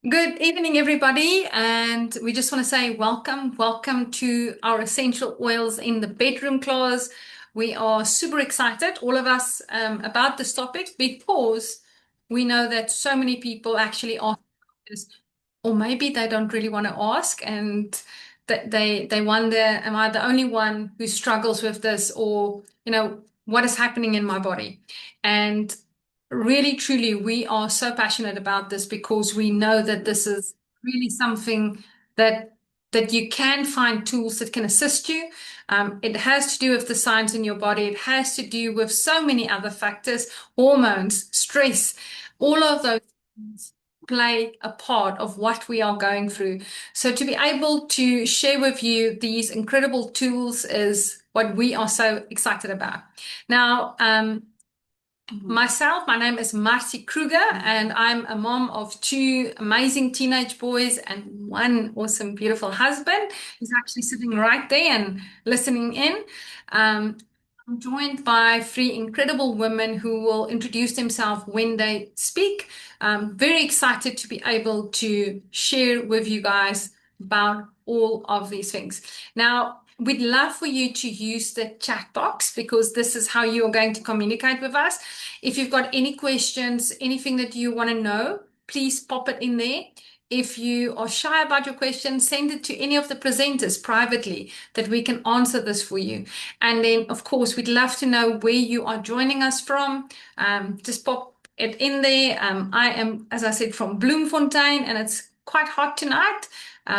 Good evening, everybody. And we just want to say welcome to our essential oils in the bedroom class. We are super excited, all of us, about this topic because we know that so many people actually ask this, or maybe they don't really want to ask, and they wonder, am I the only one who struggles with this, or what is happening in my body? And really, truly, we are so passionate about this because we know that this is really something that you can find tools that can assist you. It has to do with the science in your body. It has to do with so many other factors, hormones, stress, all of those things play a part of what we are going through. So to be able to share with you these incredible tools is what we are so excited about. Now, myself, my name is Marcy Kruger, and I'm a mom of two amazing teenage boys and one awesome, beautiful husband who's actually sitting right there and listening in. I'm joined by three incredible women who will introduce themselves when they speak. Very excited to be able to share with you guys about all of these things. Now, we'd love for you to use the chat box because this is how you are going to communicate with us. If you've got any questions, anything that you want to know, please pop it in there. If you are shy about your question, send it to any of the presenters privately that we can answer this for you. And then, of course, we'd love to know where you are joining us from. Just pop it in there. I am, as I said, from Bloemfontein, and it's quite hot tonight.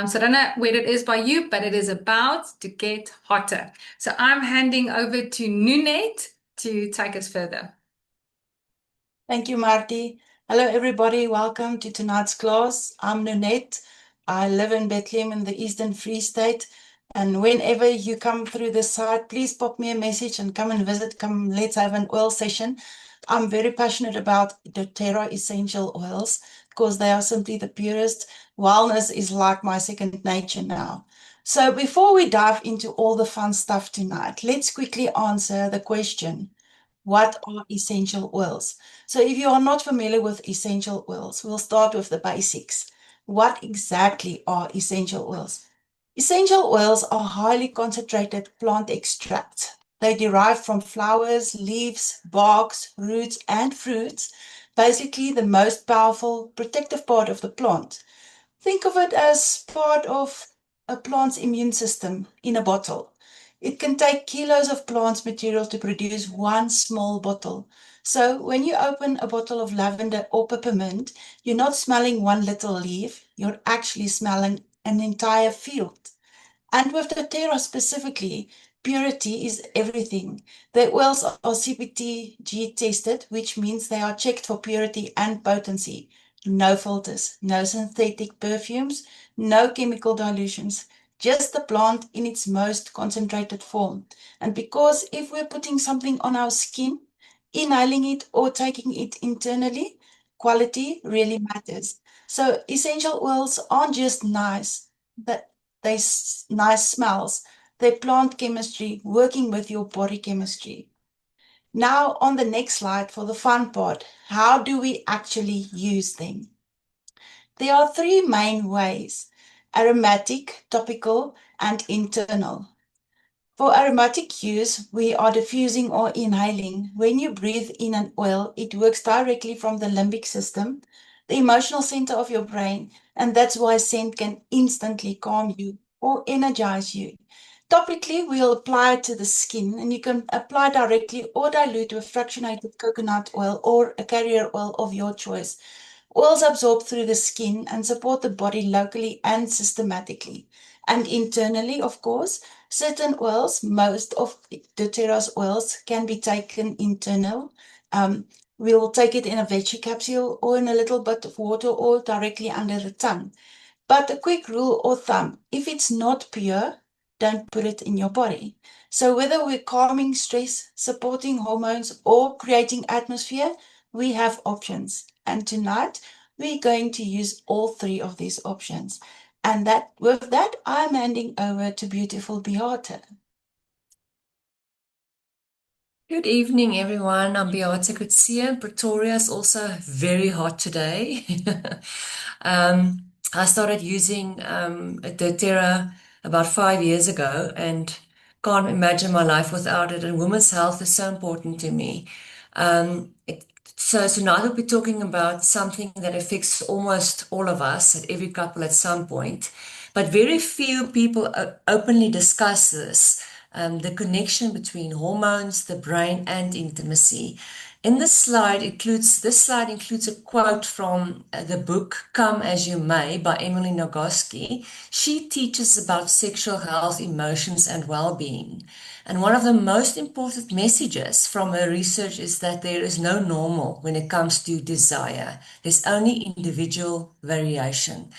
So I don't know where it is by you, but it is about to get hotter. So I'm handing over to Nunette to take us further. Thank you, Marty. Hello, everybody. Welcome to tonight's class. I'm Nunette. I live in Bethlehem in the Eastern Free State. And whenever you come through the site, please pop me a message and come and visit. Come, let's have an oil session. I'm very passionate about doTERRA essential oils because they are simply the purest. Wellness is like my second nature now. So before we dive into all the fun stuff tonight, let's quickly answer the question, what are essential oils? So if you are not familiar with essential oils, we'll start with the basics. What exactly are essential oils? Essential oils are highly concentrated plant extracts. They derive from flowers, leaves, barks, roots, and fruits, basically the most powerful protective part of the plant. Think of it as part of a plant's immune system in a bottle. It can take kilos of plant material to produce one small bottle. So when you open a bottle of lavender or peppermint, you're not smelling one little leaf, you're actually smelling an entire field. And with doTERRA specifically, purity is everything. The oils are CPTG tested, which means they are checked for purity and potency. No filters, no synthetic perfumes, no chemical dilutions, just the plant in its most concentrated form. And because if we're putting something on our skin, inhaling it or taking it internally, quality really matters. So essential oils aren't just nice, but they nice smells. They plant chemistry working with your body chemistry. Now on the next slide for the fun part, how do we actually use them? There are three main ways: aromatic, topical, and internal. For aromatic use, we are diffusing or inhaling. When you breathe in an oil, it works directly from the limbic system, the emotional center of your brain, and that's why scent can instantly calm you or energize you. Topically, we'll apply it to the skin, and you can apply directly or dilute with fractionated coconut oil or a carrier oil of your choice. Oils absorb through the skin and support the body locally and systematically. And internally, of course, certain oils, most of doTERRA's oils can be taken internal. We will take it in a veggie capsule or in a little bit of water or directly under the tongue. But a quick rule or thumb, if it's not pure, don't put it in your body. So whether we're calming stress, supporting hormones, or creating atmosphere, we have options. And tonight, we're going to use all three of these options. And with that, I'm handing over to beautiful Beate. Good evening, everyone. I'm Beata Kutsia. Pretoria is also very hot today. I started using doTERRA about 5 years ago and can't imagine my life without it. And women's health is so important to me. So tonight we'll be talking about something that affects almost all of us at every couple at some point, but very few people openly discuss this, the connection between hormones, the brain, and intimacy. In this slide includes a quote from the book Come As You May by Emily Nagoski. She teaches about sexual health, emotions, and well-being. And one of the most important messages from her research is that there is no normal when it comes to desire. There's only individual variation.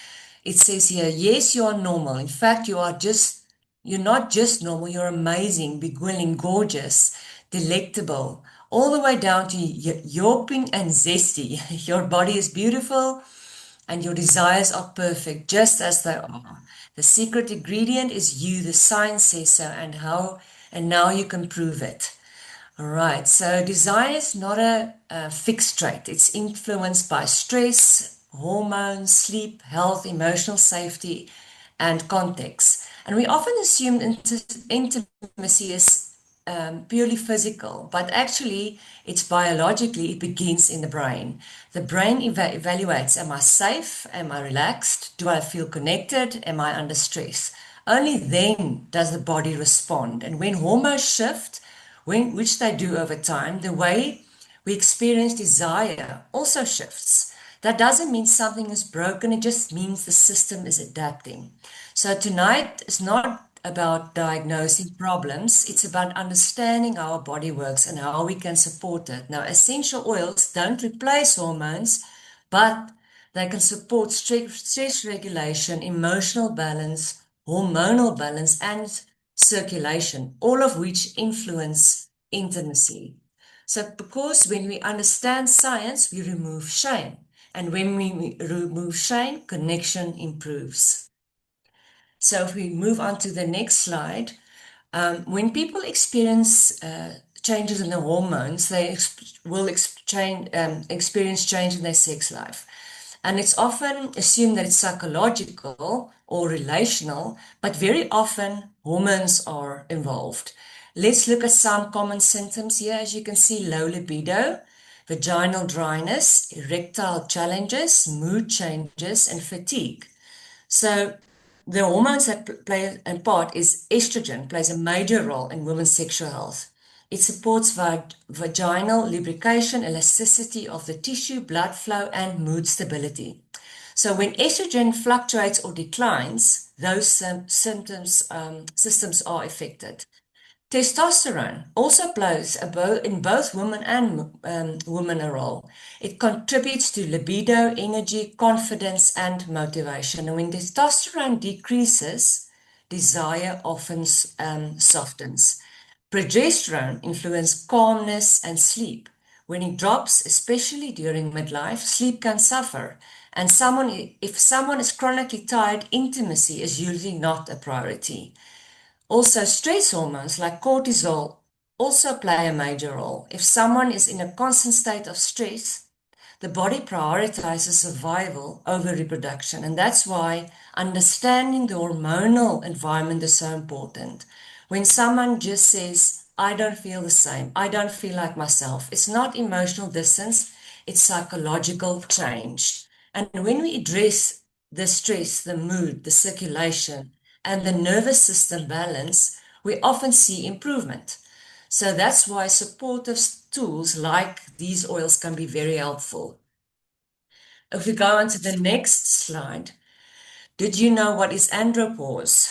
It says here, yes, you are normal. In fact, you're not just normal, you're amazing, begooling, gorgeous, delectable, all the way down to yelping and zesty. Your body is beautiful and your desires are perfect, just as they are. The secret ingredient is you. The science says so, and now you can prove it. All right, so desire is not a fixed trait. It's influenced by stress, hormones, sleep, health, emotional safety, and context. And we often assume intimacy is purely physical, but actually, it's biologically, it begins in the brain. The brain evaluates, am I safe? Am I relaxed? Do I feel connected? Am I under stress? Only then does the body respond. And when hormones shift, which they do over time, the way we experience desire also shifts. That doesn't mean something is broken, it just means the system is adapting. So tonight is not about diagnosing problems, it's about understanding how our body works and how we can support it. Now, essential oils don't replace hormones, but they can support stress regulation, emotional balance, hormonal balance, and circulation, all of which influence intimacy. So, because when we understand science, we remove shame. And when we remove shame, connection improves. So, if we move on to the next slide, when people experience changes in the hormones, they will experience change in their sex life. And it's often assumed that it's psychological or relational, but very often hormones are involved. Let's look at some common symptoms here. As you can see, low libido, vaginal dryness, erectile challenges, mood changes, and fatigue. So the hormones that play a part is estrogen plays a major role in women's sexual health. It supports vaginal lubrication, elasticity of the tissue, blood flow, and mood stability. So when estrogen fluctuates or declines, those systems are affected. Testosterone also plays in both women and women a role. It contributes to libido, energy, confidence, and motivation. And when testosterone decreases, desire often softens. Progesterone influences calmness and sleep. When it drops, especially during midlife, sleep can suffer. And if someone is chronically tired, intimacy is usually not a priority. Also, stress hormones like cortisol also play a major role. If someone is in a constant state of stress, the body prioritizes survival over reproduction. And that's why understanding the hormonal environment is so important. When someone just says, I don't feel the same, I don't feel like myself, it's not emotional distance, it's psychological change. And when we address the stress, the mood, the circulation, and the nervous system balance, we often see improvement. So that's why supportive tools like these oils can be very helpful. If we go on to the next slide, did you know what is andropause?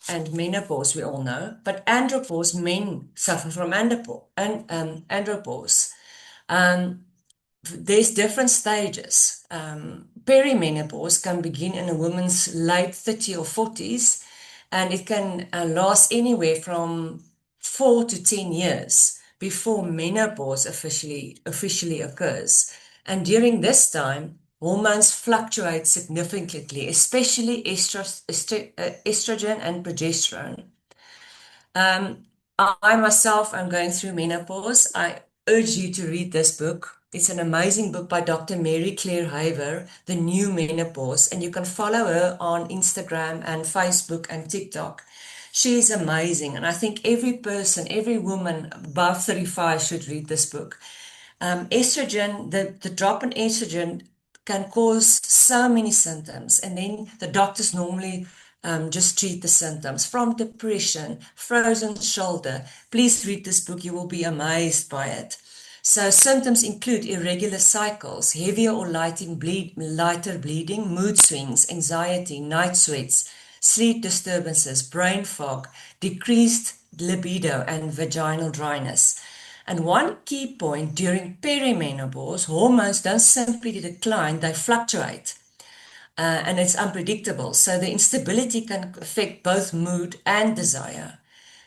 And menopause, we all know, but andropause, men suffer from andropause. Um, there's different stages. Perimenopause can begin in a woman's late 30s or 40s, and it can last anywhere from 4 to 10 years before menopause officially occurs. And during this time, hormones fluctuate significantly, especially estrogen and progesterone. I myself am going through menopause. I urge you to read this book. It's an amazing book by Dr. Mary Claire Haver, The New Menopause, and you can follow her on Instagram and Facebook and TikTok. She is amazing, and I think every person, every woman above 35 should read this book. Estrogen, the drop in estrogen can cause so many symptoms, and then the doctors normally just treat the symptoms from depression, frozen shoulder. Please read this book, you will be amazed by it. So symptoms include irregular cycles, heavier or lighter bleeding, mood swings, anxiety, night sweats, sleep disturbances, brain fog, decreased libido, and vaginal dryness. And one key point during perimenopause, hormones don't simply decline, they fluctuate. And it's unpredictable. So the instability can affect both mood and desire.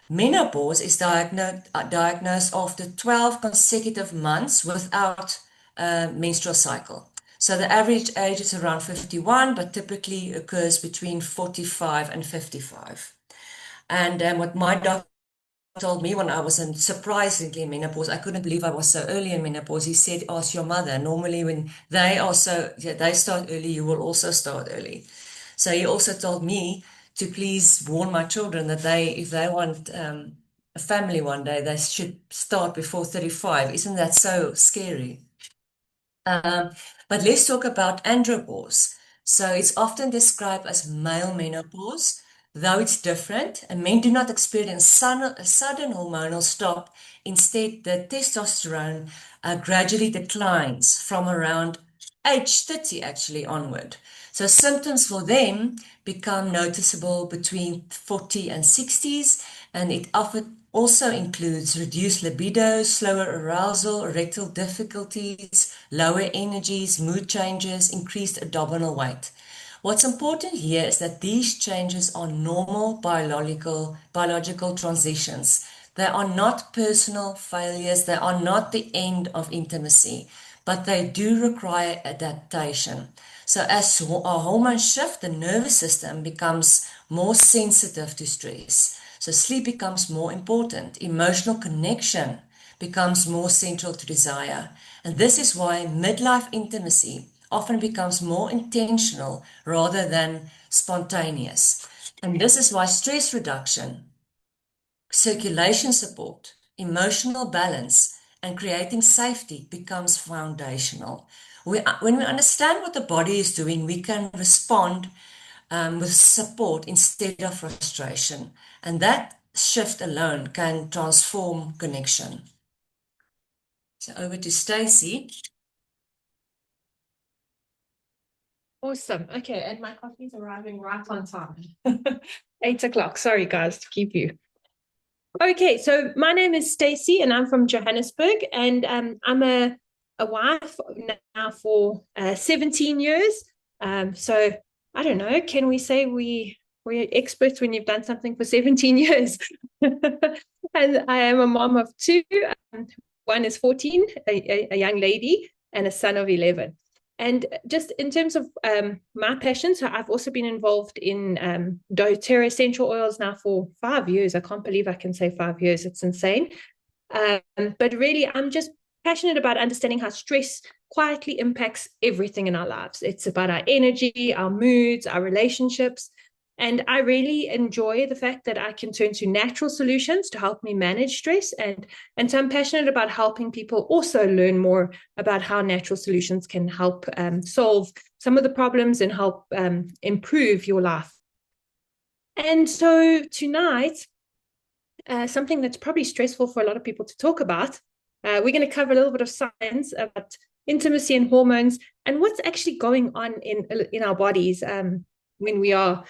Menopause is diagnosed after 12 consecutive months without a menstrual cycle. So the average age is around 51, but typically occurs between 45 and 55. And what my doctor told me when I was in surprisingly in menopause, I couldn't believe I was so early in menopause. He said, ask your mother. Normally when they start early, you will also start early. So he also told me to please warn my children that if they want a family one day, they should start before 35. Isn't that so scary? Um, but let's talk about andropause. So it's often described as male menopause, though it's different, and men do not experience a sudden hormonal stop. Instead, the testosterone gradually declines from around age 30 actually onward. So symptoms for them become noticeable between 40 and 60s, and it often also includes reduced libido, slower arousal, erectile difficulties, lower energies, mood changes, increased abdominal weight. What's important here is that these changes are normal biological transitions. They are not personal failures, they are not the end of intimacy, but they do require adaptation. So as our hormones shift, the nervous system becomes more sensitive to stress. So sleep becomes more important. Emotional connection becomes more central to desire. And this is why midlife intimacy often becomes more intentional rather than spontaneous. And this is why stress reduction, circulation support, emotional balance, and creating safety becomes foundational. When we understand what the body is doing, we can respond with support instead of frustration. And that shift alone can transform connection. So over to Stacey. Awesome. Okay, and my coffee's arriving right on time. 8 o'clock. Sorry, guys, to keep you. Okay, so my name is Stacey, and I'm from Johannesburg, and I'm a wife now for 17 years. So I don't know. Can we say we're experts when you've done something for 17 years? And I am a mom of two. One is 14, a young lady, and a son of 11. And just in terms of my passion, so I've also been involved in doTERRA essential oils now for 5 years. I can't believe I can say 5 years. It's insane. But really, I'm just passionate about understanding how stress quietly impacts everything in our lives. It's about our energy, our moods, our relationships. And I really enjoy the fact that I can turn to natural solutions to help me manage stress. And so I'm passionate about helping people also learn more about how natural solutions can help solve some of the problems and help improve your life. And so tonight, something that's probably stressful for a lot of people to talk about, we're going to cover a little bit of science about intimacy and hormones and what's actually going on in our bodies when we are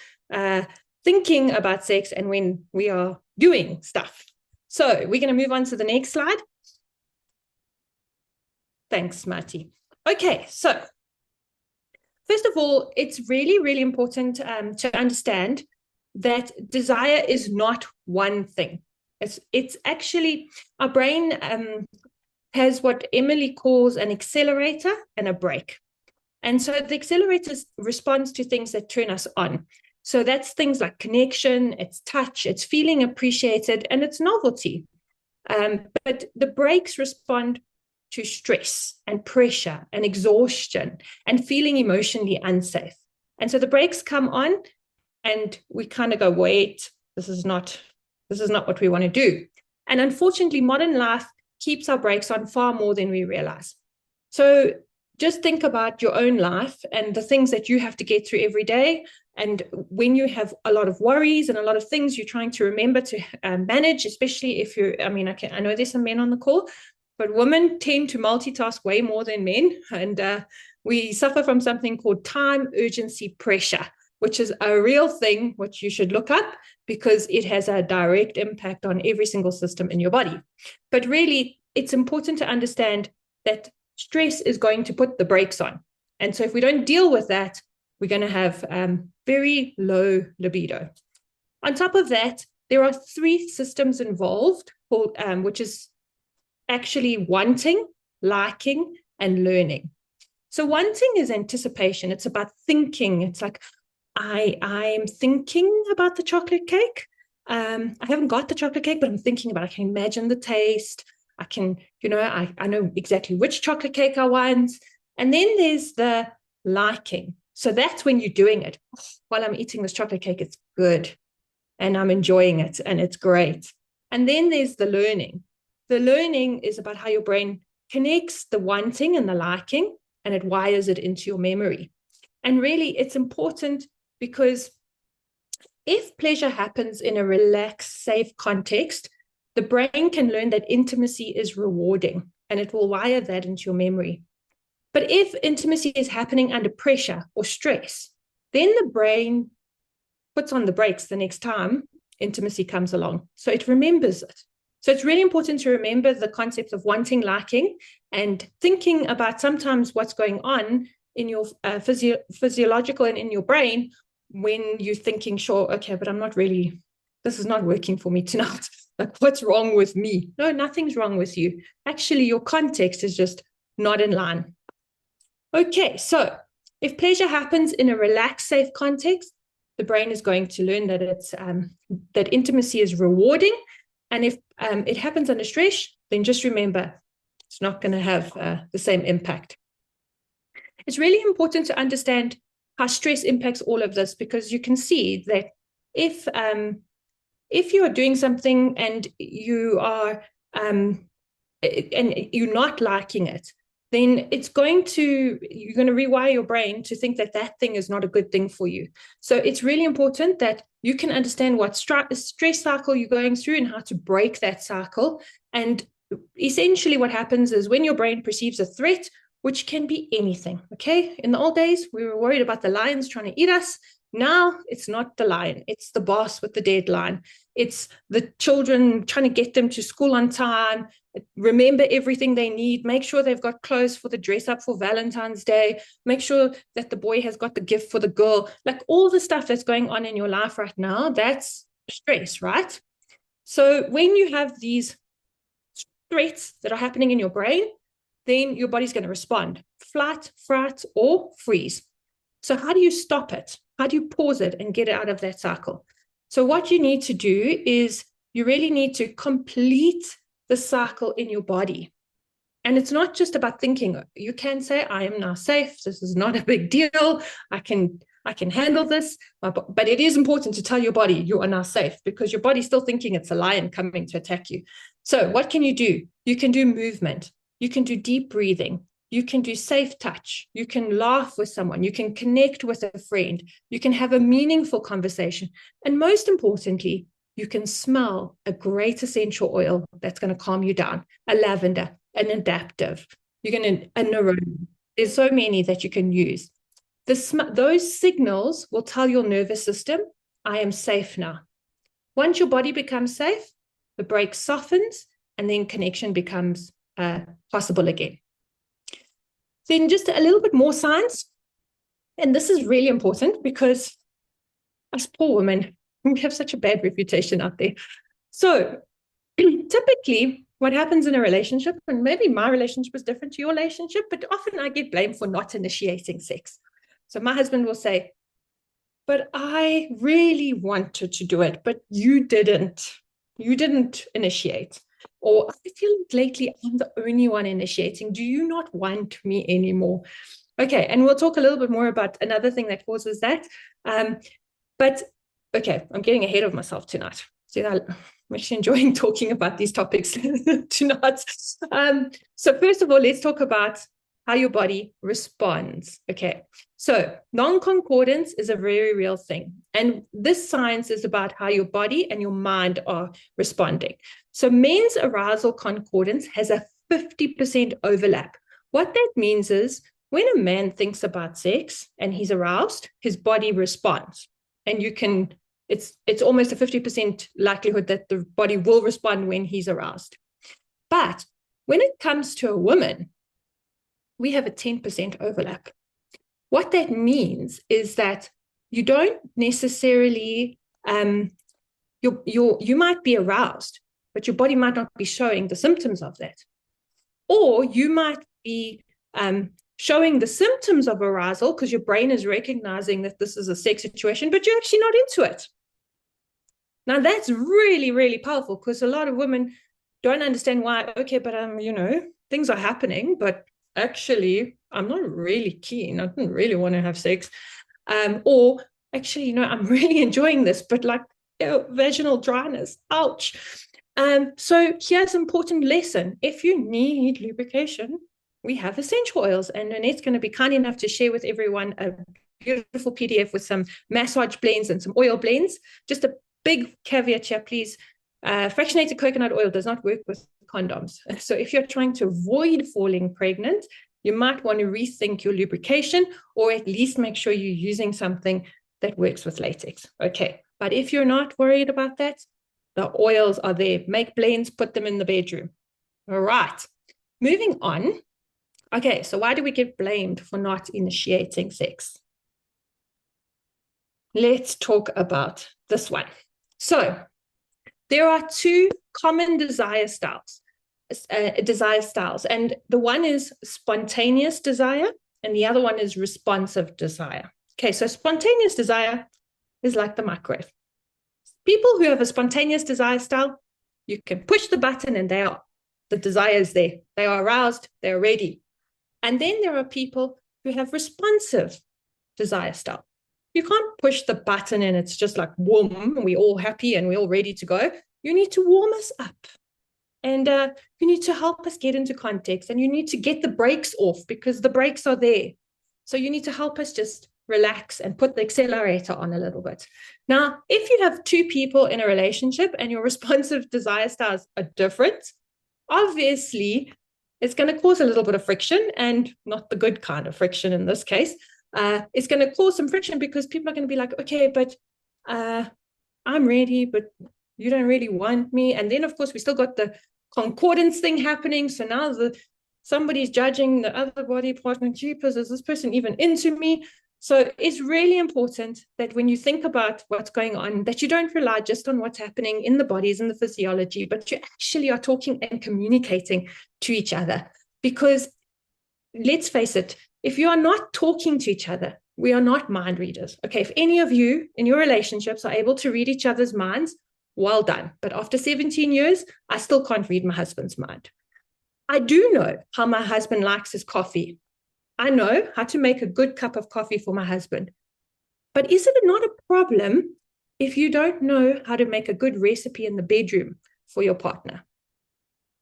thinking about sex and when we are doing stuff. So we're going to move on to the next slide. Thanks, Marty. Okay, so first of all, it's really, really important to understand that desire is not one thing. It's actually, our brain has what Emily calls an accelerator and a brake. And so the accelerator responds to things that turn us on. So that's things like connection, it's touch, it's feeling appreciated, and it's novelty. But the brakes respond to stress and pressure and exhaustion and feeling emotionally unsafe. And so the brakes come on and we kind of go, wait, this is not what we want to do. And unfortunately, modern life keeps our brakes on far more than we realize. So just think about your own life and the things that you have to get through every day. And when you have a lot of worries and a lot of things you're trying to remember to manage, especially if you're, I know there's some men on the call, but women tend to multitask way more than men. And we suffer from something called time urgency pressure, which is a real thing, which you should look up because it has a direct impact on every single system in your body. But really, it's important to understand that stress is going to put the brakes on. And so if we don't deal with that, we're going to have very low libido. On top of that, there are 3 systems involved, which is actually wanting, liking, and learning. So wanting is anticipation. It's about thinking. It's like, I'm thinking about the chocolate cake. I haven't got the chocolate cake, but I'm thinking about it. I can imagine the taste. I can, I know exactly which chocolate cake I want. And then there's the liking. So that's when you're doing it. While I'm eating this chocolate cake, it's good. And I'm enjoying it. And it's great. And then there's the learning. The learning is about how your brain connects the wanting and the liking, and it wires it into your memory. And really, it's important because if pleasure happens in a relaxed, safe context, the brain can learn that intimacy is rewarding, and it will wire that into your memory. But if intimacy is happening under pressure or stress, then the brain puts on the brakes the next time intimacy comes along. So it remembers it. So it's really important to remember the concept of wanting, liking, and thinking about sometimes what's going on in your physiological and in your brain when you're thinking, sure, okay, but I'm not really, this is not working for me tonight. Like, what's wrong with me? No, nothing's wrong with you. Actually, your context is just not in line. Okay, so if pleasure happens in a relaxed, safe context, the brain is going to learn that it's that intimacy is rewarding. And if it happens under stress, then just remember, it's not going to have the same impact. It's really important to understand how stress impacts all of this, because you can see that if you are doing something and you are and you're not liking it, then you're going to rewire your brain to think that that thing is not a good thing for you. So it's really important that you can understand what stress cycle you're going through and how to break that cycle. And essentially what happens is when your brain perceives a threat, which can be anything, okay? In the old days, we were worried about the lions trying to eat us. Now it's not the lion, it's the boss with the deadline. It's the children trying to get them to school on time, remember everything they need, make sure they've got clothes for the dress up for Valentine's Day, make sure that the boy has got the gift for the girl. Like all the stuff that's going on in your life right now, that's stress, right? So when you have these threats that are happening in your brain, then your body's going to respond, flight, fright, or freeze. So how do you stop it? How do you pause it and get it out of that cycle? So what you need to do is you really need to complete the cycle in your body. And it's not just about thinking. You can say, I am now safe. This is not a big deal. I can handle this. But it is important to tell your body you are now safe, because your body's still thinking it's a lion coming to attack you. So what can you do? You can do movement. You can do deep breathing. You can do safe touch. You can laugh with someone. You can connect with a friend. You can have a meaningful conversation. And most importantly, you can smell a great essential oil that's going to calm you down, a lavender, an adaptive. You're going to, an aroma. There's so many that you can use. Those signals will tell your nervous system, I am safe now. Once your body becomes safe, the brake softens, and then connection becomes possible again. Then just a little bit more science. And this is really important because us poor women, we have such a bad reputation out there. So typically what happens in a relationship, and maybe my relationship is different to your relationship, but often I get blamed for not initiating sex. So my husband will say, but I really wanted to do it, but you didn't. You didn't initiate. Or I feel like lately I'm the only one initiating. Do you not want me anymore? Okay, and we'll talk a little bit more about another thing that causes that. But okay, I'm getting ahead of myself tonight. See, I'm actually enjoying talking about these topics tonight. So first of all, let's talk about how your body responds. Okay, so non-concordance is a very real thing. And this science is about how your body and your mind are responding. So men's arousal concordance has a 50% overlap. What that means is when a man thinks about sex and he's aroused, his body responds. And you can, it's almost a 50% likelihood that the body will respond when he's aroused. But when it comes to a woman, we have a 10% overlap. What that means is that you don't necessarily, you might be aroused, but your body might not be showing the symptoms of that. Or you might be showing the symptoms of arousal because your brain is recognizing that this is a sex situation, but you're actually not into it. Now, that's really, really powerful because a lot of women don't understand why, okay, but things are happening, but actually, I'm not really keen. I don't really want to have sex. Or actually, I'm really enjoying this, but like vaginal dryness, ouch. So here's an important lesson. If you need lubrication, we have essential oils, and Nanette's going to be kind enough to share with everyone a beautiful PDF with some massage blends and some oil blends. Just a big caveat here, please. Fractionated coconut oil does not work with condoms. So if you're trying to avoid falling pregnant, you might want to rethink your lubrication, or at least make sure you're using something that works with latex. Okay, but if you're not worried about that, the oils are there. Make blends, put them in the bedroom. All right, moving on. Okay, so why do we get blamed for not initiating sex? Let's talk about this one. So there are two common desire styles, and the one is spontaneous desire, and the other one is responsive desire. Okay, so spontaneous desire is like the microwave. People who have a spontaneous desire style, you can push the button and the desire is there. They are aroused, they're ready. And then there are people who have responsive desire style. You can't push the button and it's just like, boom, we're all happy and we're all ready to go. You need to warm us up. And you need to help us get into context, and you need to get the brakes off because the brakes are there. So you need to help us just relax and put the accelerator on a little bit. Now, if you have two people in a relationship and your responsive desire styles are different, obviously it's going to cause a little bit of friction, and not the good kind of friction in this case. It's going to cause some friction because people are going to be like, okay, but I'm ready, but you don't really want me. And then, of course, we still got the concordance thing happening. So now somebody's judging the other body partner. Jeepers, is this person even into me? So it's really important that when you think about what's going on, that you don't rely just on what's happening in the bodies and the physiology, but you actually are talking and communicating to each other. Because let's face it, if you are not talking to each other, we are not mind readers. Okay, if any of you in your relationships are able to read each other's minds, well done. But after 17 years, I still can't read my husband's mind. I do know how my husband likes his coffee. I know how to make a good cup of coffee for my husband. But isn't it not a problem if you don't know how to make a good recipe in the bedroom for your partner?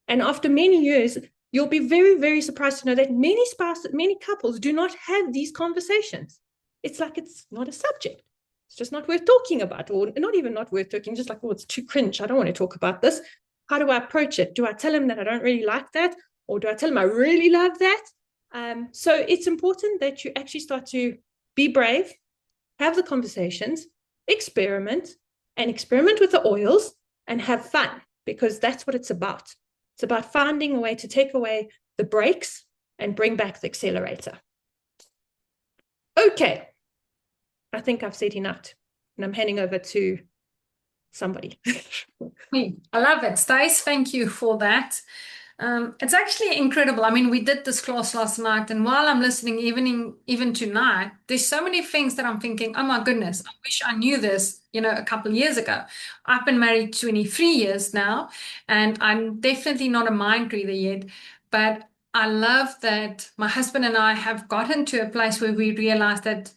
And after many years, you'll be very, very surprised to know that many couples do not have these conversations. It's like it's not a subject. It's just not worth talking about, or not even not worth talking, just like, oh, it's too cringe. I don't want to talk about this. How do I approach it? Do I tell him that I don't really like that? Or do I tell him I really love that? So it's important that you actually start to be brave, have the conversations, experiment with the oils and have fun, because that's what it's about. It's about finding a way to take away the brakes and bring back the accelerator. Okay. I think I've said enough, and I'm handing over to somebody. I love it. Stace, thank you for that. It's actually incredible. I mean, we did this class last night, and while I'm listening, even tonight, there's so many things that I'm thinking, oh my goodness, I wish I knew this, a couple of years ago. I've been married 23 years now, and I'm definitely not a mind reader yet, but I love that my husband and I have gotten to a place where we realize that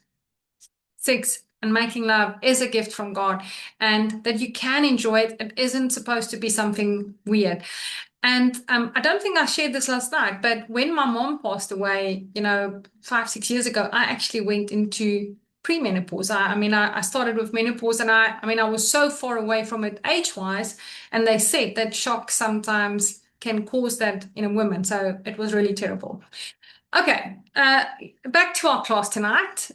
sex and making love is a gift from God, and that you can enjoy it. It isn't supposed to be something weird. And I don't think I shared this last night, but when my mom passed away, 5, 6 years ago, I actually went into premenopause. I started with menopause, and I was so far away from it age-wise, and they said that shock sometimes can cause that in a woman. So it was really terrible. Okay, back to our class tonight.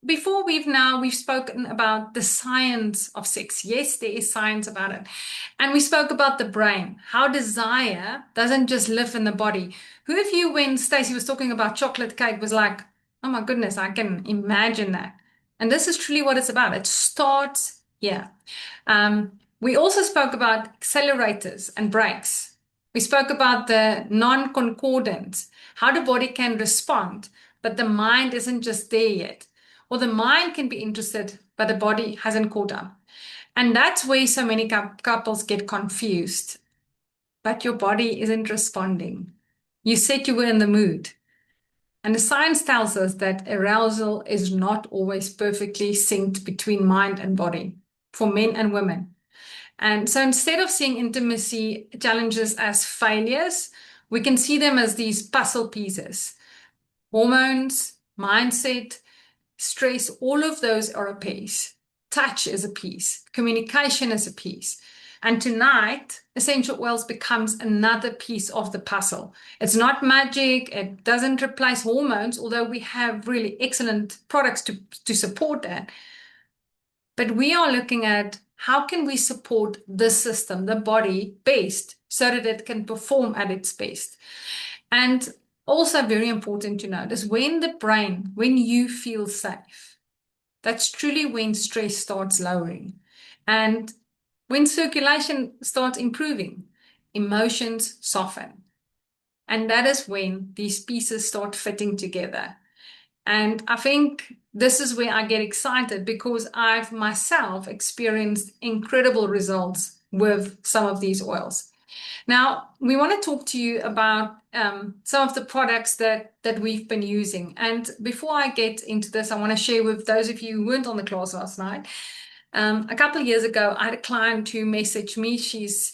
Before we've spoken about the science of sex. Yes, there is science about it. And we spoke about the brain, how desire doesn't just live in the body. Who of you, when Stacey was talking about chocolate cake, was like, oh my goodness, I can imagine that. And this is truly what it's about. It starts here. We also spoke about accelerators and brakes. We spoke about the non-concordant, how the body can respond, but the mind isn't just there yet. Or the mind can be interested, but the body hasn't caught up. And that's where so many couples get confused. But your body isn't responding. You said you were in the mood. And the science tells us that arousal is not always perfectly synced between mind and body for men and women. And so instead of seeing intimacy challenges as failures, we can see them as these puzzle pieces. Hormones, mindset, stress, all of those are a piece. Touch is a piece. Communication is a piece. And tonight, essential oils becomes another piece of the puzzle. It's not magic. It doesn't replace hormones, although we have really excellent products to support that. But we are looking at how can we support the system, the body, best, so that it can perform at its best. And also very important to note is when you feel safe, that's truly when stress starts lowering. And when circulation starts improving, emotions soften. And that is when these pieces start fitting together. And I think this is where I get excited because I've myself experienced incredible results with some of these oils. Now, we want to talk to you about some of the products that we've been using. And before I get into this, I want to share with those of you who weren't on the class last night. A couple of years ago, I had a client who messaged me. She's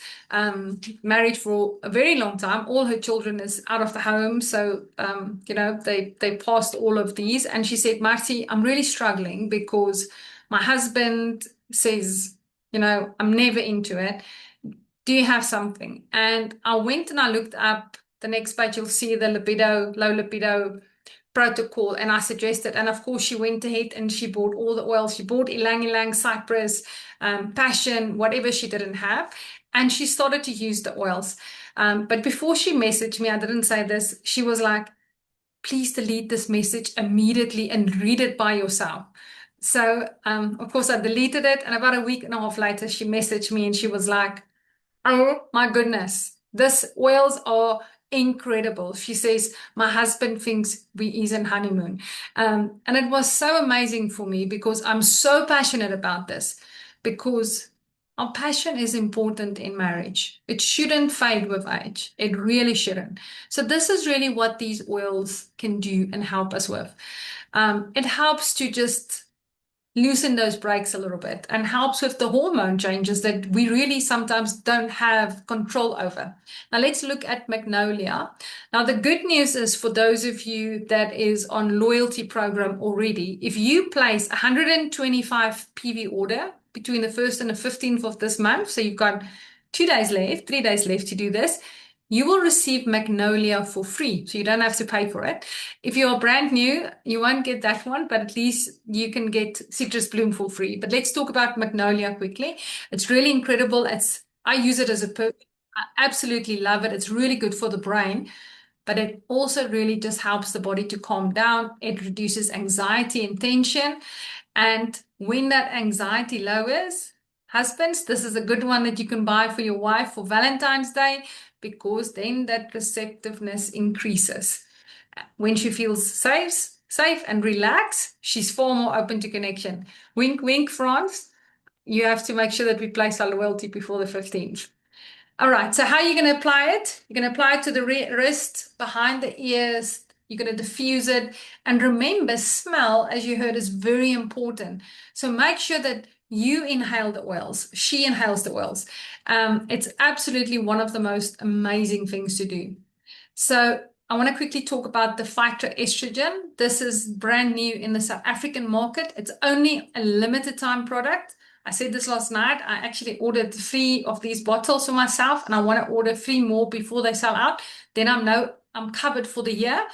married for a very long time. All her children is out of the home. So, they passed all of these. And she said, Marty, I'm really struggling because my husband says, I'm never into it. Do you have something? And I went and I looked up the next page. You'll see the low libido protocol, and I suggested, and of course she went ahead and she bought all the oils. She bought ylang ylang, cypress, passion, whatever she didn't have, and she started to use the oils. But before she messaged me, I didn't say this. She was like, please delete this message immediately and read it by yourself. So of course I deleted it, and about a week and a half later she messaged me and she was like, oh my goodness, these oils are incredible. She says, my husband thinks is in honeymoon. And it was so amazing for me because I'm so passionate about this, because our passion is important in marriage. It shouldn't fade with age. It really shouldn't. So this is really what these oils can do and help us with. It helps to just loosen those brakes a little bit and helps with the hormone changes that we really sometimes don't have control over. Now let's look at Magnolia. Now the good news is for those of you that is on loyalty program already, if you place 125 PV order between the 1st and the 15th of this month, so you've got 3 days left to do this, you will receive Magnolia for free, so you don't have to pay for it. If you're brand new, you won't get that one, but at least you can get Citrus Bloom for free. But let's talk about Magnolia quickly. It's really incredible. I use it as I absolutely love it. It's really good for the brain, but it also really just helps the body to calm down. It reduces anxiety and tension. And when that anxiety lowers, husbands, this is a good one that you can buy for your wife for Valentine's Day. because then that receptiveness increases. When she feels safe and relaxed, she's far more open to connection. Wink, wink, France. You have to make sure that we place our loyalty before the 15th. All right, so how are you going to apply it? You're going to apply it to the wrist, behind the ears. You're going to diffuse it. And remember, smell, as you heard, is very important. So make sure that you inhale the oils. She inhales the oils. It's absolutely one of the most amazing things to do. So I want to quickly talk about the phytoestrogen. This is brand new in the South African market. It's only a limited time product. I said this last night. I actually ordered 3 of these bottles for myself, and I want to order 3 more before they sell out. Then I'm covered for the year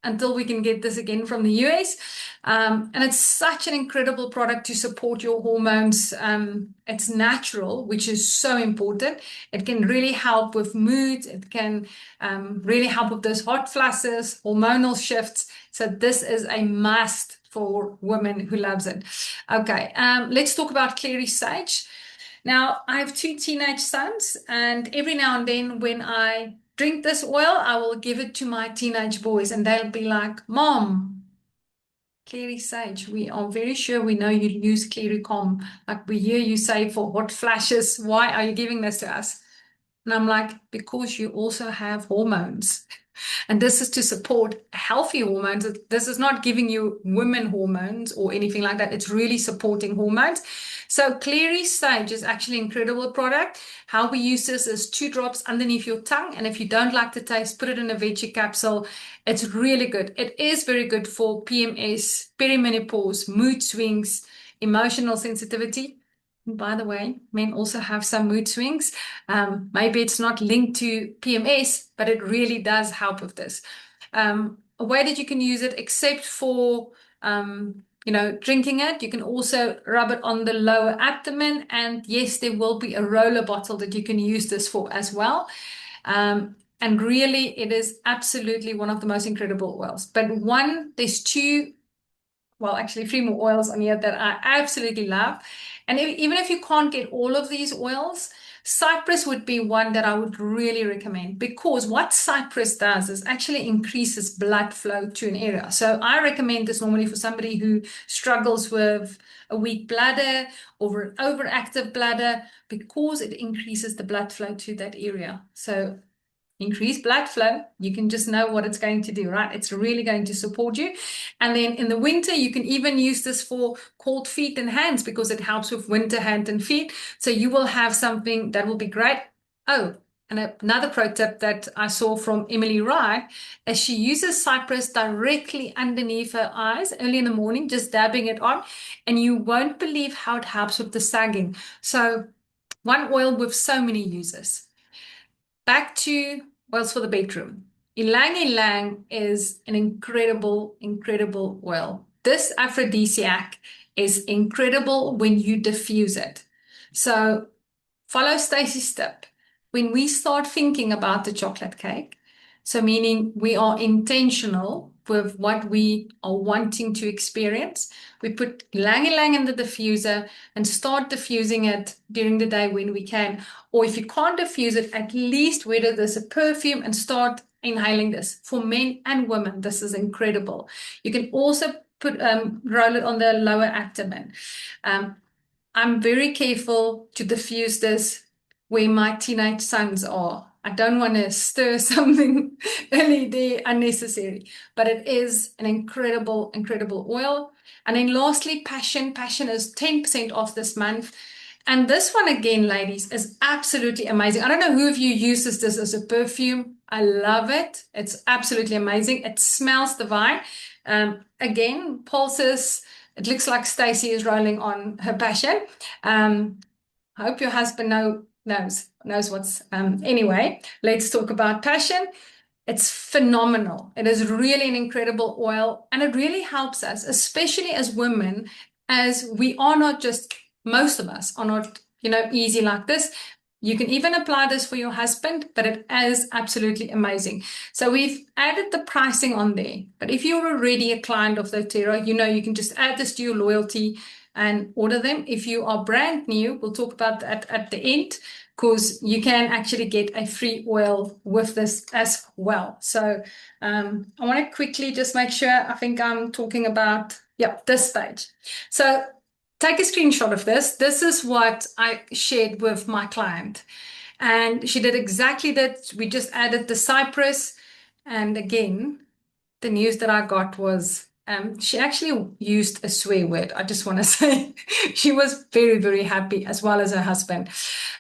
until we can get this again from the US. And it's such an incredible product to support your hormones. It's natural, which is so important. It can really help with mood. It can really help with those hot flashes, hormonal shifts. So this is a must for women who loves it. Okay, let's talk about clary sage. Now, I have 2 teenage sons, and every now and then when I drink this oil, I will give it to my teenage boys, and they'll be like, Mom, clary sage, we are very sure we know you use clary calm. Like we hear you say for hot flashes, why are you giving this to us? And I'm like, because you also have hormones. And this is to support healthy hormones. This is not giving you women hormones or anything like that. It's really supporting hormones. So clary sage is actually an incredible product. How we use this is 2 drops underneath your tongue. And if you don't like the taste, put it in a veggie capsule. It's really good. It is very good for PMS, perimenopause, mood swings, emotional sensitivity. By the way, men also have some mood swings. Maybe it's not linked to PMS, but it really does help with this. A way that you can use it, except for drinking it, you can also rub it on the lower abdomen. And yes, there will be a roller bottle that you can use this for as well. And really, it is absolutely one of the most incredible oils. But there's 2, well, actually 3 more oils on here that I absolutely love. And even if you can't get all of these oils, cypress would be one that I would really recommend, because what cypress does is actually increases blood flow to an area. So I recommend this normally for somebody who struggles with a weak bladder or an overactive bladder, because it increases the blood flow to that area. So increased blood flow, you can just know what it's going to do, right? It's really going to support you. And then in the winter, you can even use this for cold feet and hands, because it helps with winter hand and feet. So you will have something that will be great. Oh, and another pro tip that I saw from Emily Wright is she uses cypress directly underneath her eyes early in the morning, just dabbing it on, and you won't believe how it helps with the sagging. So one oil with so many uses. Back to oils for the bedroom. Ylang ylang is an incredible, incredible oil. This aphrodisiac is incredible when you diffuse it. So follow Stacey's tip. When we start thinking about the chocolate cake, so meaning we are intentional with what we are wanting to experience, we put ylang ylang in the diffuser and start diffusing it during the day when we can. Or if you can't diffuse it, at least wear it as a perfume and start inhaling this. For men and women, this is incredible. You can also roll it on the lower abdomen. I'm very careful to diffuse this where my teenage sons are. I don't want to stir something early there unnecessary, but it is an incredible, incredible oil. And then lastly, passion. Passion is 10% off this month. And this one again, ladies, is absolutely amazing. I don't know who of you uses this as a perfume. I love it. It's absolutely amazing. It smells divine. Again, pulses. It looks like Stacey is rolling on her passion. I hope your husband knows what's. Anyway, let's talk about passion. It's phenomenal. It is really an incredible oil, and it really helps us, especially as women, as we are not just, most of us are not, easy like this. You can even apply this for your husband, but it is absolutely amazing. So we've added the pricing on there. But if you're already a client of doTERRA, you can just add this to your loyalty and order them. If you are brand new, we'll talk about that at the end, because you can actually get a free oil with this as well. So I want to quickly just make sure, I think I'm talking about, this page. So take a screenshot of this. This is what I shared with my client. And she did exactly that. We just added the cypress. And again, the news that I got was she actually used a swear word. I just want to say she was very, very happy, as well as her husband.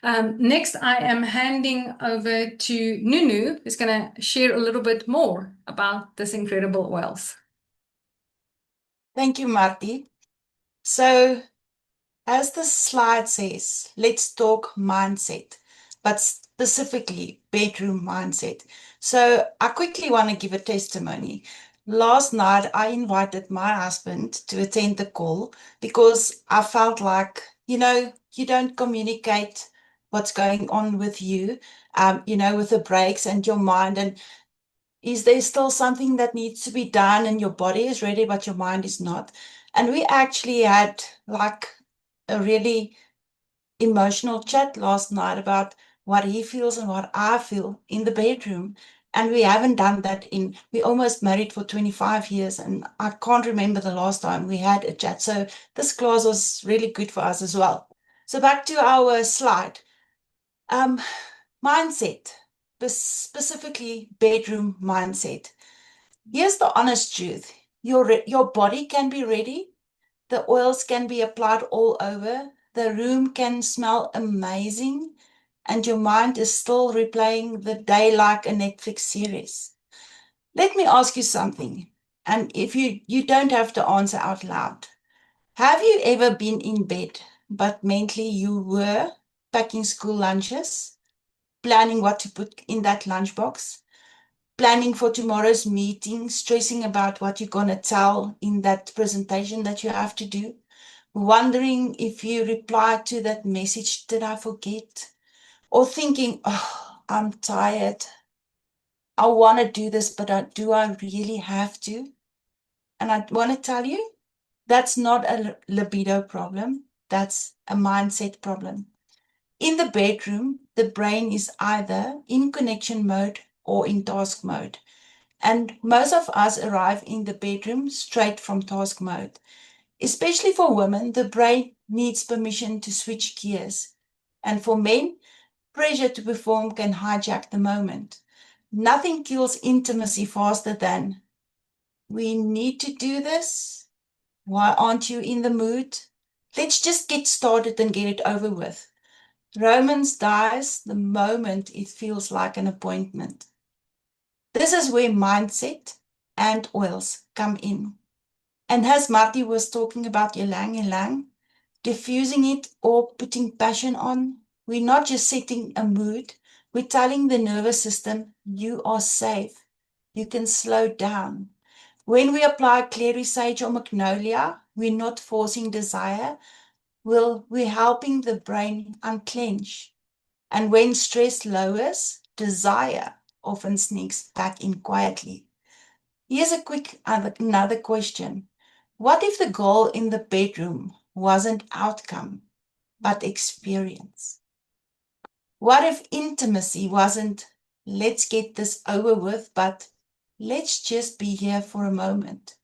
Next, I am handing over to Nunu, who's going to share a little bit more about this incredible oils. Thank you, Marty. So, as the slide says, let's talk mindset, but specifically bedroom mindset. So I quickly want to give a testimony. Last night, I invited my husband to attend the call because I felt like, you don't communicate what's going on with you, with the breaks and your mind. And is there still something that needs to be done and your body is ready, but your mind is not? And we actually had like a really emotional chat last night about what he feels and what I feel in the bedroom. And we haven't done that we almost married for 25 years, and I can't remember the last time we had a chat. So this class was really good for us as well. So back to our slide. Mindset, specifically bedroom mindset. Here's the honest truth. Your body can be ready. The oils can be applied all over. The room can smell amazing. And your mind is still replaying the day like a Netflix series. Let me ask you something. And if you don't have to answer out loud. Have you ever been in bed, but mentally you were packing school lunches, planning what to put in that lunchbox, planning for tomorrow's meeting, stressing about what you're going to tell in that presentation that you have to do, wondering if you replied to that message, did I forget? Or thinking, oh, I'm tired. I want to do this, but do I really have to? And I want to tell you, that's not a libido problem. That's a mindset problem. In the bedroom, the brain is either in connection mode or in task mode. And most of us arrive in the bedroom straight from task mode. Especially for women, the brain needs permission to switch gears. And for men, pressure to perform can hijack the moment. Nothing kills intimacy faster than, we need to do this. Why aren't you in the mood? Let's just get started and get it over with. Romance dies the moment it feels like an appointment. This is where mindset and oils come in. And as Marty was talking about ylang, diffusing it or putting passion on, we're not just setting a mood, we're telling the nervous system, you are safe. You can slow down. When we apply clary sage or magnolia, we're not forcing desire. We're helping the brain unclench. And when stress lowers, desire often sneaks back in quietly. Here's a quick another question. What if the goal in the bedroom wasn't outcome, but experience? What if intimacy wasn't, let's get this over with, but let's just be here for a moment?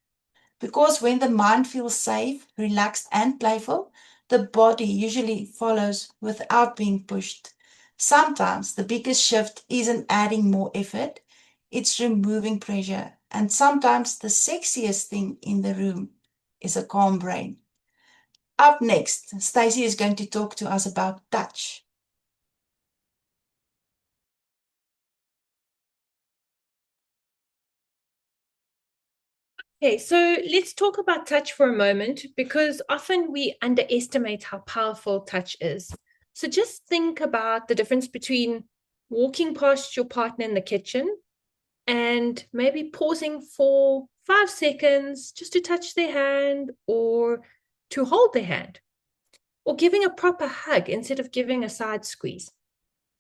Because when the mind feels safe, relaxed, and playful, the body usually follows without being pushed. Sometimes the biggest shift isn't adding more effort, it's removing pressure. And sometimes the sexiest thing in the room is a calm brain. Up next, Stacey is going to talk to us about touch. Okay, so let's talk about touch for a moment, because often we underestimate how powerful touch is. So just think about the difference between walking past your partner in the kitchen and maybe pausing for 5 seconds just to touch their hand or to hold their hand, or giving a proper hug instead of giving a side squeeze.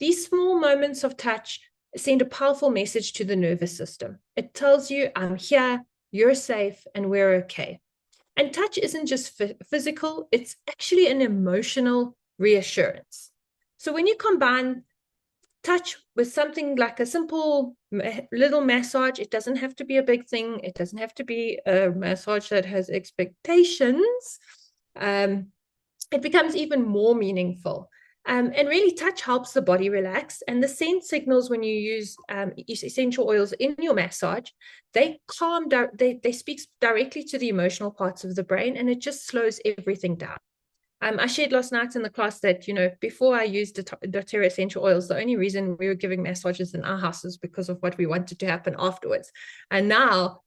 these small moments of touch send a powerful message to the nervous system. It tells you, I'm here, you're safe, and we're okay. And touch isn't just physical, it's actually an emotional reassurance. So when you combine touch with something like a simple little massage, it doesn't have to be a big thing, it doesn't have to be a massage that has expectations, it becomes even more meaningful. And really, touch helps the body relax. And the scent signals when you use essential oils in your massage, they calm down, they speak directly to the emotional parts of the brain, and it just slows everything down. I shared last night in the class that, before I used doTERRA essential oils, the only reason we were giving massages in our house is because of what we wanted to happen afterwards. And now,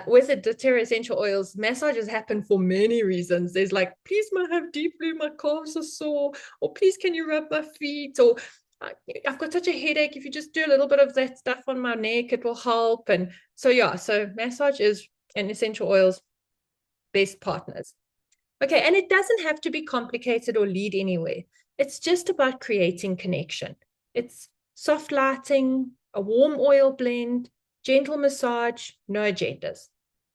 with the doTERRA essential oils, massages happen for many reasons. There's like, please, I have deep blue, my calves are sore, or please, can you rub my feet, or I've got such a headache. If you just do a little bit of that stuff on my neck, it will help. And so, so massage and essential oils, best partners. Okay, and it doesn't have to be complicated or lead anywhere. It's just about creating connection. It's soft lighting, a warm oil blend, gentle massage, no agendas.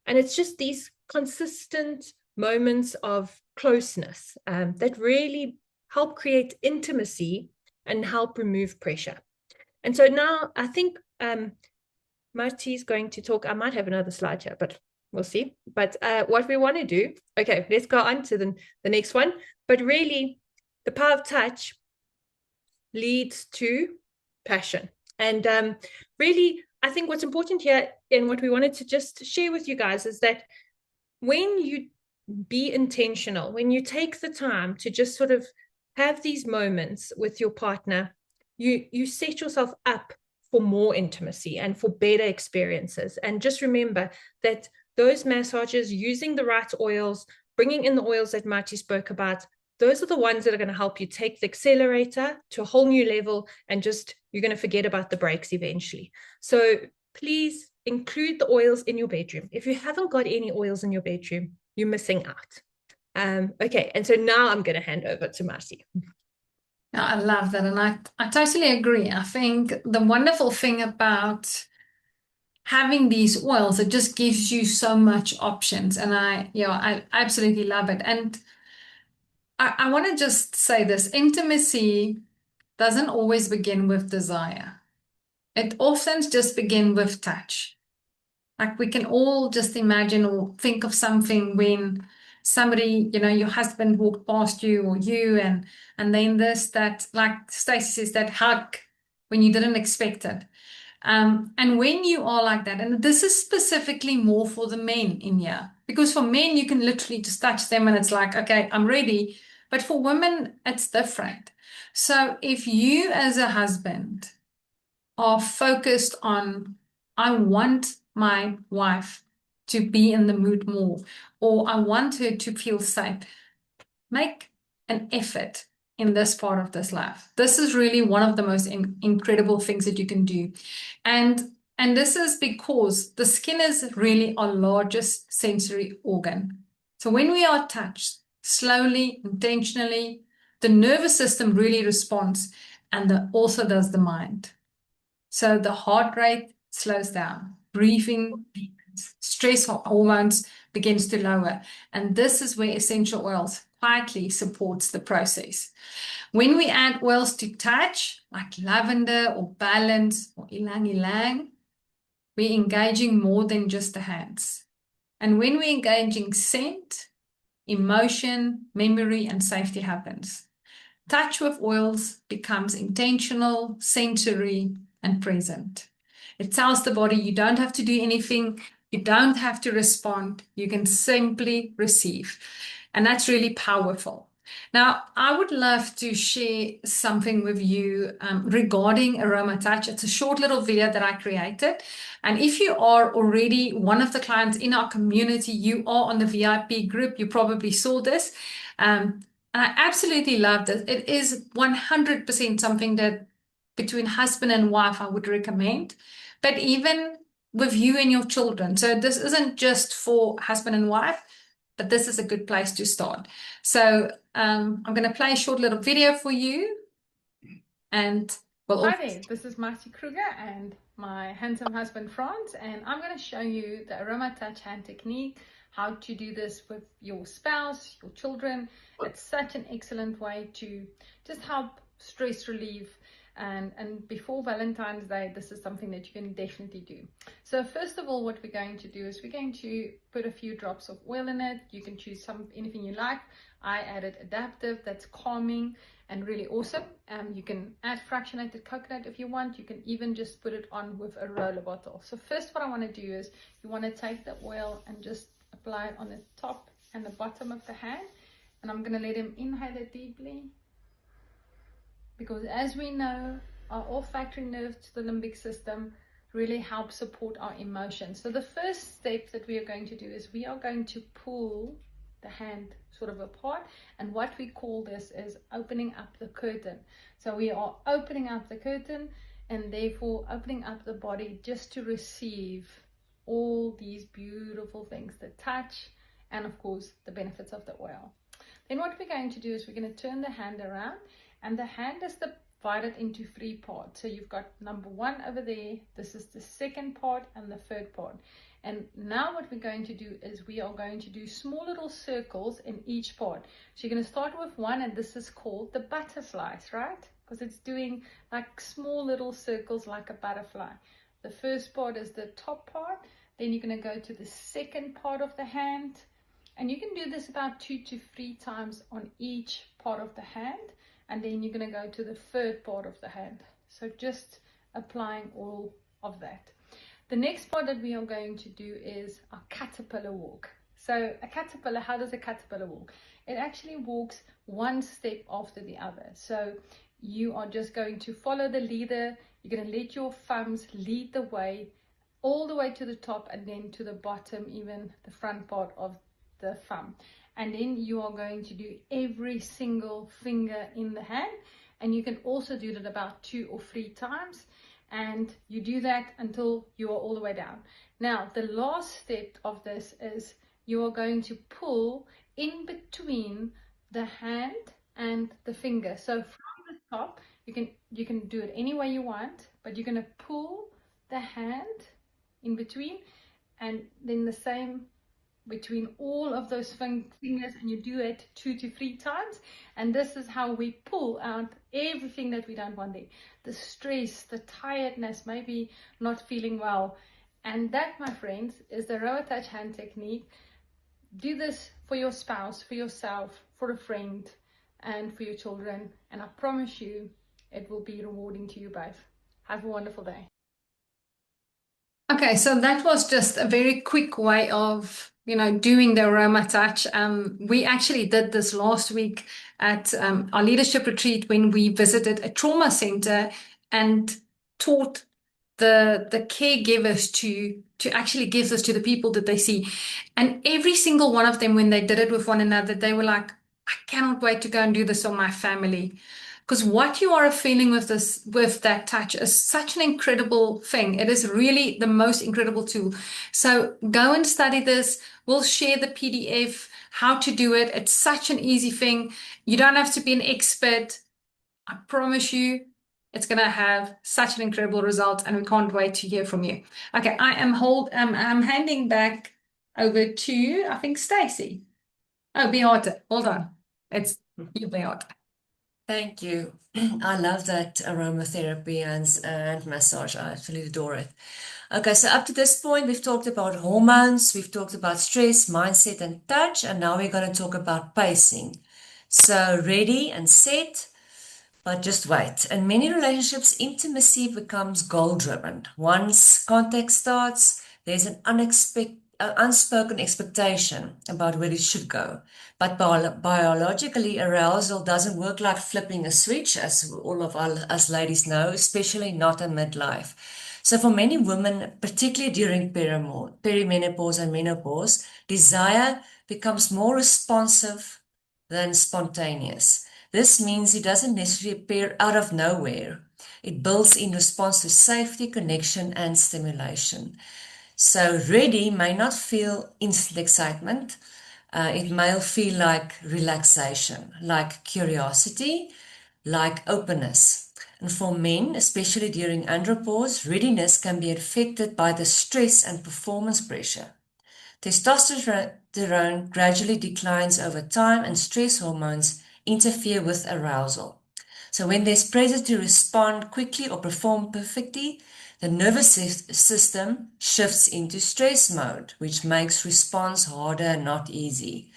And it's just these consistent moments of closeness that really help create intimacy and help remove pressure. And so now I think Marty's going to talk. I might have another slide here, but we'll see. But what we want to do, okay, let's go on to the next one. But really, the power of touch leads to passion. And really, I think what's important here and what we wanted to just share with you guys is that when you be intentional, when you take the time to just sort of have these moments with your partner, you set yourself up for more intimacy and for better experiences. And just remember that those massages, using the right oils, bringing in the oils that Marty spoke about, those are the ones that are going to help you take the accelerator to a whole new level, and just you're going to forget about the brakes eventually. So please include the oils in your bedroom. If you haven't got any oils in your bedroom, you're missing out. Okay, and so now I'm going to hand over to Marty. I love that, and I totally agree. I think the wonderful thing about having these oils, it just gives you so much options, and I absolutely love it. And I want to just say this: intimacy doesn't always begin with desire. It often just begins with touch. Like, we can all just imagine or think of something when somebody, your husband walked past you, or you, and then that, like Stacey says, that hug when you didn't expect it. And when you are like that, and this is specifically more for the men in here, because for men, you can literally just touch them and it's like, okay, I'm ready. But for women, it's different. So if you as a husband are focused on, I want my wife to be in the mood more, or I want her to feel safe, make an effort in this part of this life. This is really one of the most incredible things that you can do. And this is because the skin is really our largest sensory organ. So when we are touched slowly, intentionally, the nervous system really responds, and also does the mind. So the heart rate slows down, breathing deepens, stress hormones begins to lower. And this is where essential oils quietly supports the process. When we add oils to touch, like lavender or balance or ylang ylang, we're engaging more than just the hands. And when we're engaging scent, emotion, memory, and safety happens. Touch with oils becomes intentional, sensory, and present. It tells the body you don't have to do anything, you don't have to respond, you can simply receive. And that's really powerful. Now, I would love to share something with you regarding Aroma Touch. It's a short little video that I created. And if you are already one of the clients in our community, you are on the VIP group, you probably saw this. And I absolutely loved it. It is 100% something that between husband and wife I would recommend, but even with you and your children. So this isn't just for husband and wife, but this is a good place to start. So I'm going to play a short little video for you, and Well, Hi there, this is Marty Kruger and my handsome husband Franz, and I'm going to show you the aroma touch hand technique, how to do this with your spouse, your children. It's such an excellent way to just help stress relief, and before Valentine's Day, this is something that you can definitely do. So first of all, what we're going to do is we're going to put a few drops of oil in it. You can choose anything you like. I added adaptive, that's calming and really awesome. You can add fractionated coconut if you want. You can even just put it on with a roller bottle. So first what I want to do is you want to take the oil and just apply it on the top and the bottom of the hand, and I'm going to let him inhale it deeply, because as we know, our olfactory nerve to the limbic system really helps support our emotions. So the first step that we are going to do is we are going to pull the hand sort of apart, and what we call this is opening up the curtain. So we are opening up the curtain and therefore opening up the body just to receive all these beautiful things, the touch and of course the benefits of the oil. Then what we're going to do is we're going to turn the hand around, and the hand is divided into three parts. So you've got number one over there, this is the second part and the third part. And now what we're going to do is we are going to do small little circles in each part. So you're going to start with one, and this is called the butterflies, right? Because it's doing like small little circles like a butterfly. The first part is the top part. Then you're going to go to the second part of the hand. And you can do this about 2 to 3 times on each part of the hand. And then you're going to go to the third part of the hand. So just applying all of that. The next part that we are going to do is a caterpillar walk. So a caterpillar, how does a caterpillar walk? It actually walks one step after the other. So you are just going to follow the leader. You're going to let your thumbs lead the way all the way to the top, and then to the bottom, even the front part of the thumb. And then you are going to do every single finger in the hand, and you can also do that about 2 or 3 times, and you do that until you are all the way down. Now the last step of this is you are going to pull in between the hand and the finger. So from the top, you can do it any way you want, but you're going to pull the hand in between, and then the same between all of those fingers, and you do it 2 to 3 times. And this is how we pull out everything that we don't want there, the stress, the tiredness, maybe not feeling well. And that, my friends, is the aroma touch hand technique. Do this for your spouse, for yourself, for a friend, and for your children, and I promise you it will be rewarding to you both. Have a wonderful day. okay, so that was just a very quick way of, doing the aroma touch. We actually did this last week at our leadership retreat when we visited a trauma center and taught the caregivers to actually give this to the people that they see. And every single one of them, when they did it with one another, they were like, I cannot wait to go and do this on my family. Because what you are feeling with that touch is such an incredible thing. It is really the most incredible tool. So go and study this. We'll share the PDF, how to do it. It's such an easy thing. You don't have to be an expert. I promise you, it's going to have such an incredible result, and we can't wait to hear from you. Okay, I'm handing back over to, I think, Stacy. Oh, Beate, hold on. It's you, Beate. Thank you. I love that aromatherapy and massage. I absolutely adore it. Okay, so up to this point, we've talked about hormones, we've talked about stress, mindset, and touch, and now we're going to talk about pacing. So ready and set, but just wait. In many relationships, intimacy becomes goal-driven. Once contact starts, there's an unspoken expectation about where it should go. But biologically, arousal doesn't work like flipping a switch, as all of us ladies know, especially not in midlife. So for many women, particularly during perimenopause and menopause, desire becomes more responsive than spontaneous. This means it doesn't necessarily appear out of nowhere. It builds in response to safety, connection, and stimulation. So ready may not feel instant excitement. It may feel like relaxation, like curiosity, like openness. And for men, especially during andropause, readiness can be affected by the stress and performance pressure. Testosterone gradually declines over time, and stress hormones interfere with arousal. So when there's pressure to respond quickly or perform perfectly, the nervous system shifts into stress mode, which makes response harder and not easy.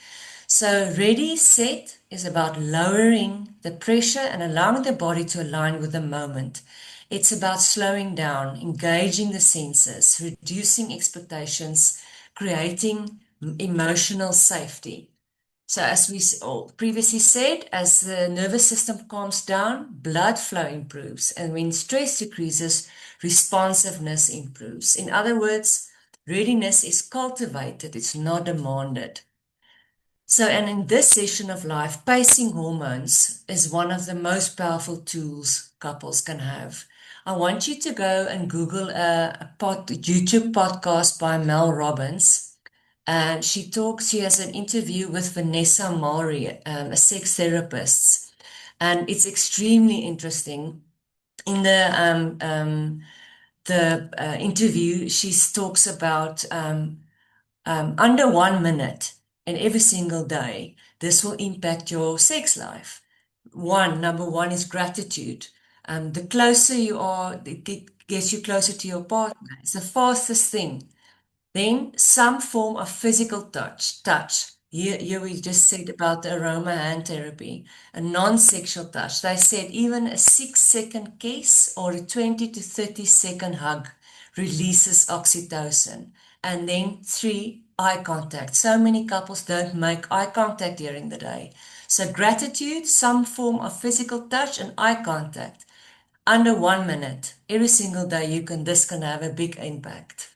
So ready, set is about lowering the pressure and allowing the body to align with the moment. It's about slowing down, engaging the senses, reducing expectations, creating emotional safety. So as we previously said, as the nervous system calms down, blood flow improves. And when stress decreases, responsiveness improves. In other words, readiness is cultivated, it's not demanded. So, and in this session of life, pacing hormones is one of the most powerful tools couples can have. I want you to go and Google a YouTube podcast by Mel Robbins. And she has an interview with Vanessa Maury, a sex therapist. And it's extremely interesting. In the interview, she talks about under 1 minute and every single day, this will impact your sex life. Number one is gratitude. The closer you are, it gets you closer to your partner. It's the fastest thing. Then some form of physical touch. Here we just said about the aroma hand therapy, a non-sexual touch. They said even a 6-second kiss or a 20 to 30-second hug releases oxytocin. And then 3, eye contact. So many couples don't make eye contact during the day. So gratitude, some form of physical touch and eye contact. Under 1 minute, every single day, this can have a big impact.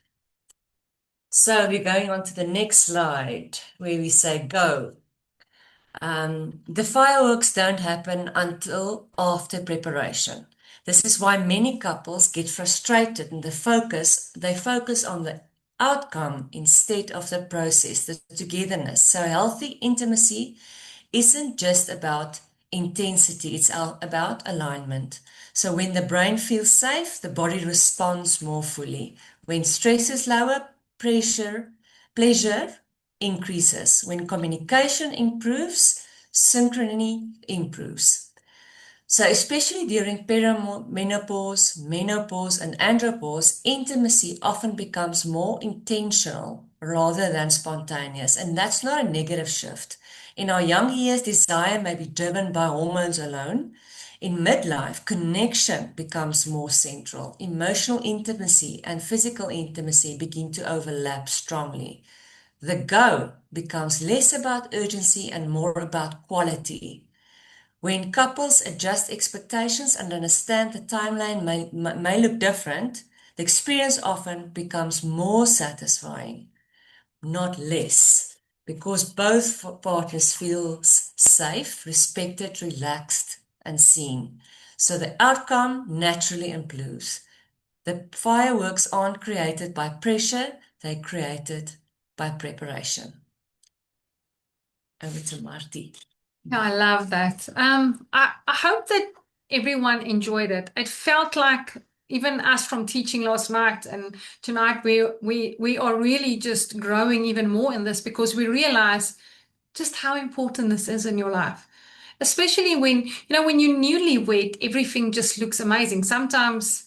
So we're going on to the next slide where we say go. The fireworks don't happen until after preparation. This is why many couples get frustrated and they focus on the outcome instead of the process, the togetherness. So healthy intimacy isn't just about intensity, it's about alignment. So when the brain feels safe, the body responds more fully. When stress is lower, pleasure increases. When communication improves, synchrony improves. So especially during perimenopause, menopause, and andropause, intimacy often becomes more intentional rather than spontaneous. And that's not a negative shift. In our young years, desire may be driven by hormones alone. In midlife, connection becomes more central. Emotional intimacy and physical intimacy begin to overlap strongly. The go becomes less about urgency and more about quality. When couples adjust expectations and understand the timeline may look different, the experience often becomes more satisfying, not less, because both partners feel safe, respected, relaxed, and seen. So the outcome naturally improves. The fireworks aren't created by pressure, they're created by preparation. Over to Marty. I love that. I hope that everyone enjoyed it. It felt like even us from teaching last night and tonight, we are really just growing even more in this because we realize just how important this is in your life. Especially when you're newlywed, everything just looks amazing. Sometimes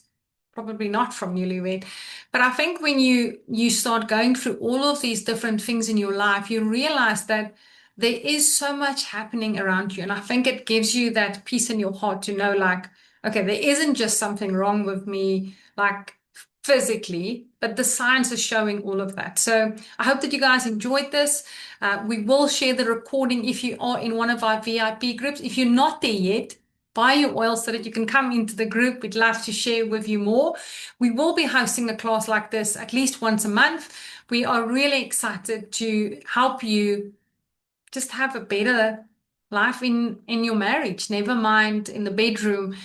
probably not from newlywed, but I think when you start going through all of these different things in your life, you realize that there is so much happening around you. And I think it gives you that peace in your heart to know, like, okay, there isn't just something wrong with me, like physically, but the science is showing all of that. So I hope that you guys enjoyed this. We will share the recording if you are in one of our VIP groups. If you're not there yet, buy your oil so that you can come into the group. We'd love to share with you more. We will be hosting a class like this at least once a month. We are really excited to help you just have a better life in your marriage, never mind in the bedroom,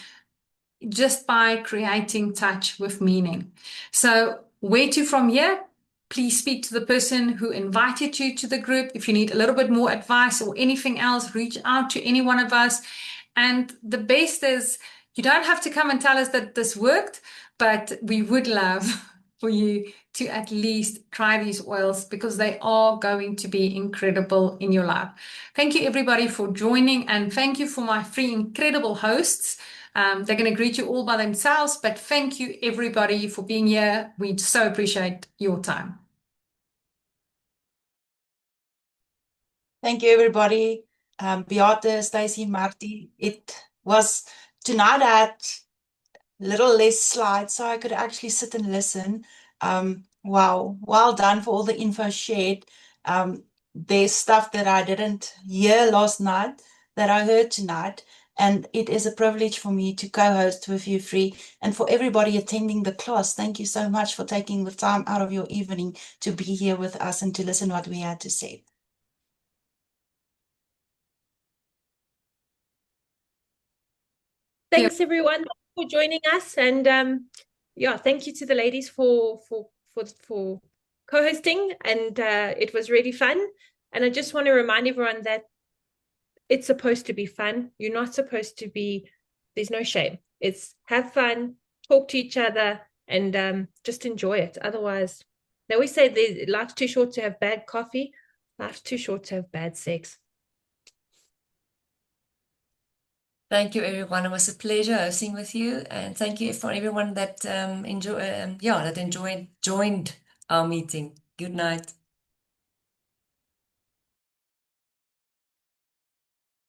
just by creating touch with meaning. So where to from here? Please speak to the person who invited you to the group. If you need a little bit more advice or anything else, reach out to any one of us. And the best is You don't have to come and tell us that this worked, but we would love for you to at least try these oils because they are going to be incredible in your life. Thank you, everybody, for joining, and thank you for my three incredible hosts. They're going to greet you all by themselves, but thank you, everybody, for being here. We so appreciate your time. Thank you, everybody. Beate, Stacey, Marty. It was tonight I had little less slides, so I could actually sit and listen. Wow, well done for all the info shared. There's stuff that I didn't hear last night that I heard tonight, and it is a privilege for me to co-host with you three. And for everybody attending the class, thank you so much for taking the time out of your evening to be here with us and to listen what we had to say. Thanks everyone for joining us, and yeah, thank you to the ladies for co-hosting, and it was really fun. And I just want to remind everyone that it's supposed to be fun. You're not supposed to be, there's no shame. It's have fun, talk to each other, and just enjoy it. Otherwise, they always say life's too short to have bad coffee. Life's too short to have bad sex. Thank you, everyone. It was a pleasure hosting with you, and thank you for everyone that joined our meeting. Good night.